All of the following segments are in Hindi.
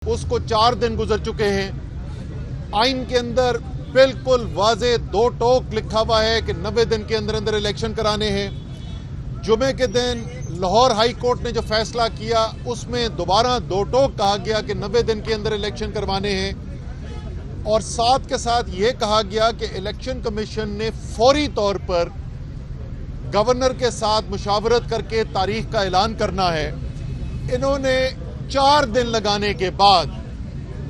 उसको 4 दिन गुजर चुके हैं। आइन के अंदर बिल्कुल वाजे दो टोक लिखा हुआ है कि 90 दिन के अंदर अंदर इलेक्शन कराने हैं। जुमे के दिन लाहौर हाई कोर्ट ने जो फैसला किया उसमें दोबारा दो टोक कहा गया कि 90 दिन के अंदर इलेक्शन करवाने हैं और साथ के साथ ये कहा गया कि इलेक्शन कमीशन ने फौरी तौर पर गवर्नर के साथ मुशावरत करके तारीख का ऐलान करना है। इन्होंने 4 दिन लगाने के बाद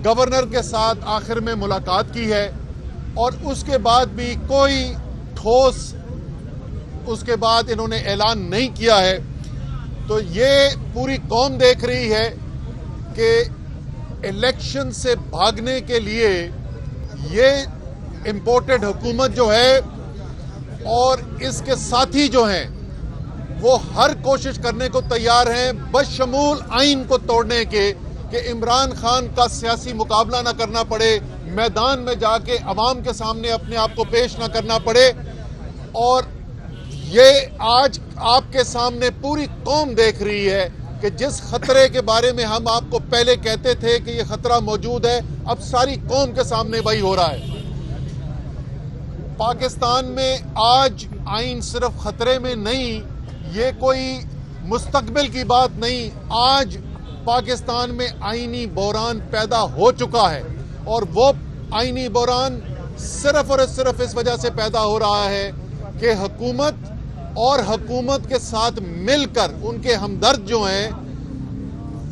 गवर्नर के साथ आखिर में मुलाकात की है और उसके बाद भी कोई ठोस उसके बाद इन्होंने ऐलान नहीं किया है। तो ये पूरी कौम देख रही है कि इलेक्शन से भागने के लिए ये इंपोर्टेड हुकूमत जो है और इसके साथी जो हैं वो हर कोशिश करने को तैयार हैं बशमूल आइन को तोड़ने के कि इमरान खान का सियासी मुकाबला ना करना पड़े, मैदान में जाके अवाम के सामने अपने आप को पेश ना करना पड़े। और ये आज आपके सामने पूरी कौम देख रही है कि जिस खतरे के बारे में हम आपको पहले कहते थे कि ये खतरा मौजूद है, अब सारी कौम के सामने वही हो रहा है। पाकिस्तान में आज आइन सिर्फ खतरे में नहीं, ये कोई मुस्तकबिल की बात नहीं, आज पाकिस्तान में आईनी बहरान पैदा हो चुका है और वो आईनी बहरान सिर्फ और सिर्फ इस वजह से पैदा हो रहा है कि हुकूमत और हुकूमत के साथ मिलकर उनके हमदर्द जो हैं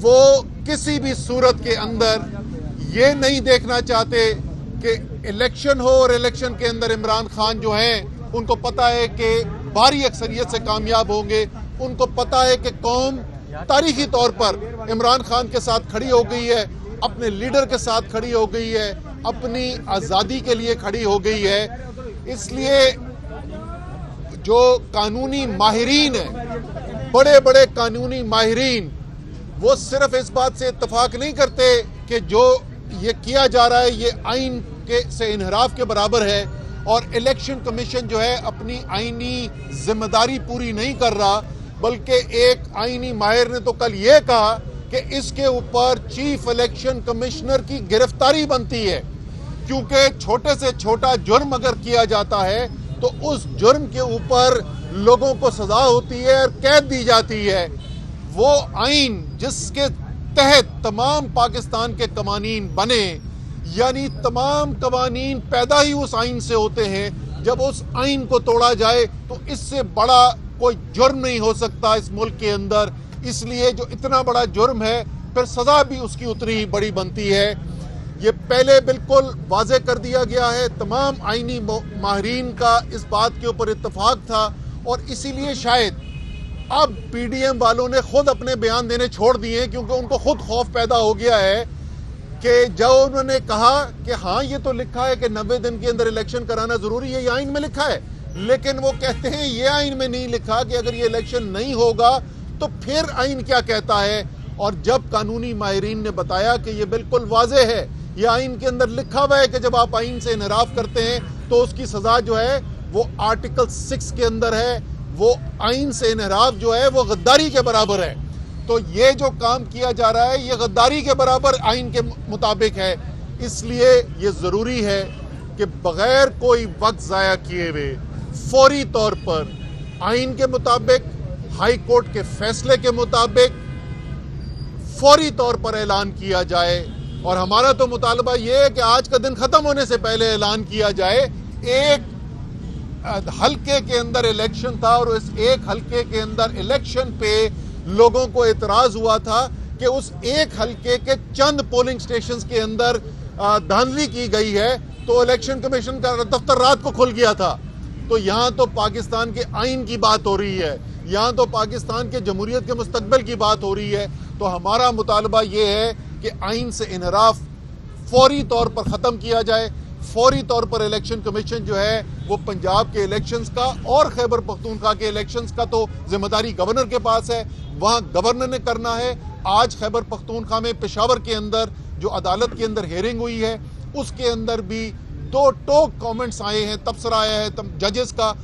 वो किसी भी सूरत के अंदर ये नहीं देखना चाहते कि इलेक्शन हो और इलेक्शन के अंदर इमरान खान जो हैं उनको पता है कि भारी अक्सरियत से कामयाब होंगे। उनको पता है कि कौम तारीखी तौर पर इमरान खान के साथ खड़ी हो गई है, अपने लीडर के साथ खड़ी हो गई है, अपनी आज़ादी के लिए खड़ी हो गई है। इसलिए जो कानूनी माहिरीन है, बड़े बड़े कानूनी माहिरीन, वो सिर्फ इस बात से इत्तफाक नहीं करते कि जो ये किया जा रहा है ये आइन के से इनहराफ के बराबर है और इलेक्शन कमीशन जो है अपनी आईनी जिम्मेदारी पूरी नहीं कर रहा, बल्कि एक आईनी माहिर ने तो कल ये कहा कि इसके ऊपर चीफ इलेक्शन कमिश्नर की गिरफ्तारी बनती है, क्योंकि छोटे से छोटा जुर्म अगर किया जाता है तो उस जुर्म के ऊपर लोगों को सजा होती है और कैद दी जाती है। वो आइन जिसके तहत तमाम पाकिस्तान के कवानीन बने, यानी तमाम कवानीन पैदा ही उस आइन से होते हैं, जब उस आइन को तोड़ा जाए तो इससे बड़ा कोई जुर्म नहीं हो सकता इस मुल्क के अंदर। इसलिए जो इतना बड़ा जुर्म है फिर सजा भी उसकी उतनी ही बड़ी बनती है। ये पहले बिल्कुल वाज़ेह कर दिया गया है, तमाम आईनी माहिरीन का इस बात के ऊपर इत्तफाक था और इसीलिए शायद अब पीडीएम वालों ने खुद अपने बयान देने छोड़ दिए, क्योंकि उनको खुद खौफ पैदा हो गया है कि जब उन्होंने कहा कि हाँ ये तो लिखा है कि 90 दिन के अंदर इलेक्शन कराना जरूरी है, ये आइन में लिखा है, लेकिन वो कहते हैं ये आइन में नहीं लिखा कि अगर ये इलेक्शन नहीं होगा तो फिर आइन क्या कहता है। और जब कानूनी माहिरीन ने बताया कि ये बिल्कुल वाज़ेह है, ये आइन के अंदर लिखा हुआ है कि जब आप आइन से इनहराफ करते हैं तो उसकी सजा जो है वो आर्टिकल 6 के अंदर है, वो आइन से इनहराफ जो है वो गद्दारी के बराबर है। तो ये जो काम किया जा रहा है ये गद्दारी के बराबर आइन के मुताबिक है। इसलिए ये जरूरी है कि बगैर कोई वक्त जाया किए हुए फौरी तौर पर आइन के मुताबिक, हाई कोर्ट के फैसले के मुताबिक फौरी तौर पर ऐलान किया जाए। और हमारा तो मुतालबा ये है कि आज का दिन खत्म होने से पहले ऐलान किया जाए। एक हल्के के अंदर इलेक्शन था और इस एक हल्के के अंदर इलेक्शन पे लोगों को एतराज हुआ था कि उस एक हल्के के चंद पोलिंग स्टेशंस के अंदर धांधली की गई है, तो इलेक्शन कमीशन का दफ्तर रात को खुल गया था। तो यहां तो पाकिस्तान के आइन की बात हो रही है, यहां तो पाकिस्तान के जमहूरियत के मुस्तकबिल की बात हो रही है। तो हमारा मुतालबा ये है कि आइन से इनहराफ फौरी तौर पर ख़त्म किया जाए। फौरी तौर पर इलेक्शन कमीशन जो है वो पंजाब के इलेक्शंस का और खैबर पख्तूनख्वा के इलेक्शंस का तो जिम्मेदारी गवर्नर के पास है, वहां गवर्नर ने करना है। आज खैबर पख्तूनख्वा में पेशावर के अंदर जो अदालत के अंदर हेयरिंग हुई है उसके अंदर भी 2 टोक कमेंट्स आए हैं, तबसरा आया है जजेस का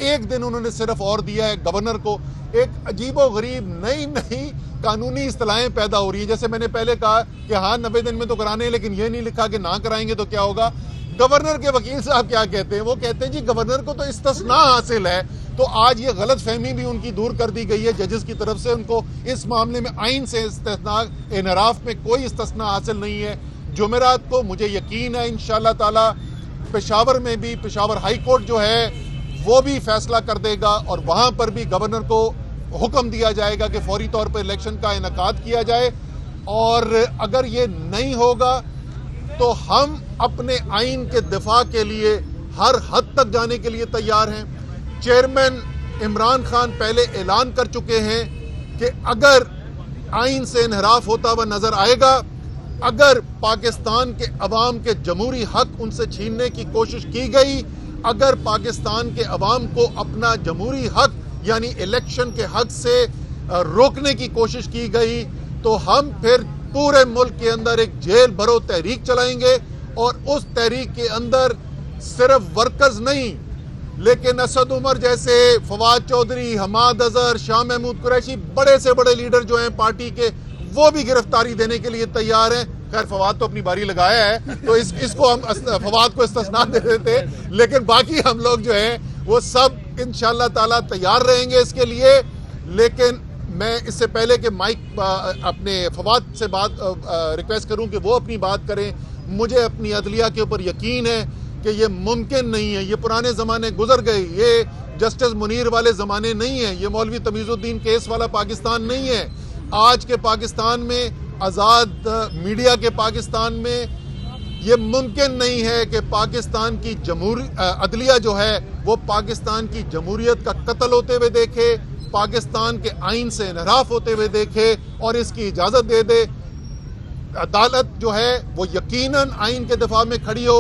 एक दिन उन्होंने सिर्फ और दिया है गवर्नर को। एक अजीबोगरीब नई नई कानूनी इस्तिलाहें पैदा हो रही है। जैसे मैंने पहले कहा कि हाँ 90 दिन में तो कराने हैं, लेकिन ये नहीं लिखा कि ना कराएंगे तो क्या होगा। गवर्नर के वकील साहब क्या कहते हैं, वो कहते हैं जी गवर्नर को तो इस्तिस्ना हासिल है। तो आज ये गलत फहमी भी उनकी दूर कर दी गई है जजेस की तरफ से। उनको इस मामले में आइन से इस्तिस्ना इनराफ में कोई इस्तिस्ना हासिल नहीं है। जुमेरात को मुझे यकीन है इंशाअल्लाह ताला पेशावर में भी पेशावर हाई कोर्ट जो है वो भी फैसला कर देगा और वहां पर भी गवर्नर को हुक्म दिया जाएगा कि फौरी तौर पर इलेक्शन का इनेकाद किया जाए। और अगर ये नहीं होगा तो हम अपने आइन के दिफा के लिए हर हद तक जाने के लिए तैयार हैं। चेयरमैन इमरान खान पहले ऐलान कर चुके हैं कि अगर आइन से इनहराफ होता हुआ नजर आएगा, अगर पाकिस्तान के अवाम के जमहूरी हक उनसे छीनने की कोशिश की गई, अगर पाकिस्तान के अवाम को अपना जमहूरी हक यानी इलेक्शन के हक से रोकने की कोशिश की गई, तो हम फिर पूरे मुल्क के अंदर एक जेल भरो तहरीक चलाएंगे। और उस तहरीक के अंदर सिर्फ वर्कर्स नहीं, लेकिन असद उमर जैसे, फवाद चौधरी, हमाद अजहर, शाह महमूद कुरैशी, बड़े से बड़े लीडर जो हैं पार्टी के, वो भी गिरफ्तारी देने के लिए तैयार हैं। खैर फवाद तो अपनी बारी लगाया है, तो इसको हम फवाद को इस्तिस्ना दे देते, लेकिन बाकी हम लोग जो हैं वो सब इंशाअल्लाह ताला तैयार रहेंगे इसके लिए। लेकिन मैं इससे पहले कि माइक अपने फवाद से बात रिक्वेस्ट करूं कि वो अपनी बात करें, मुझे अपनी अदलिया के ऊपर यकीन है कि ये मुमकिन नहीं है। ये पुराने ज़माने गुजर गए, ये जस्टिस मुनीर वाले ज़माने नहीं है, ये मौलवी तमीज़ुद्दीन केस वाला पाकिस्तान नहीं है। आज के पाकिस्तान में, आज़ाद मीडिया के पाकिस्तान में, ये मुमकिन नहीं है कि पाकिस्तान की अदलिया जो है वो पाकिस्तान की जमहूरियत का कत्ल होते हुए देखे, पाकिस्तान के आइन से इनहराफ होते हुए देखे और इसकी इजाज़त दे दे। अदालत जो है वो यकीनन आइन के दिफा में खड़ी हो।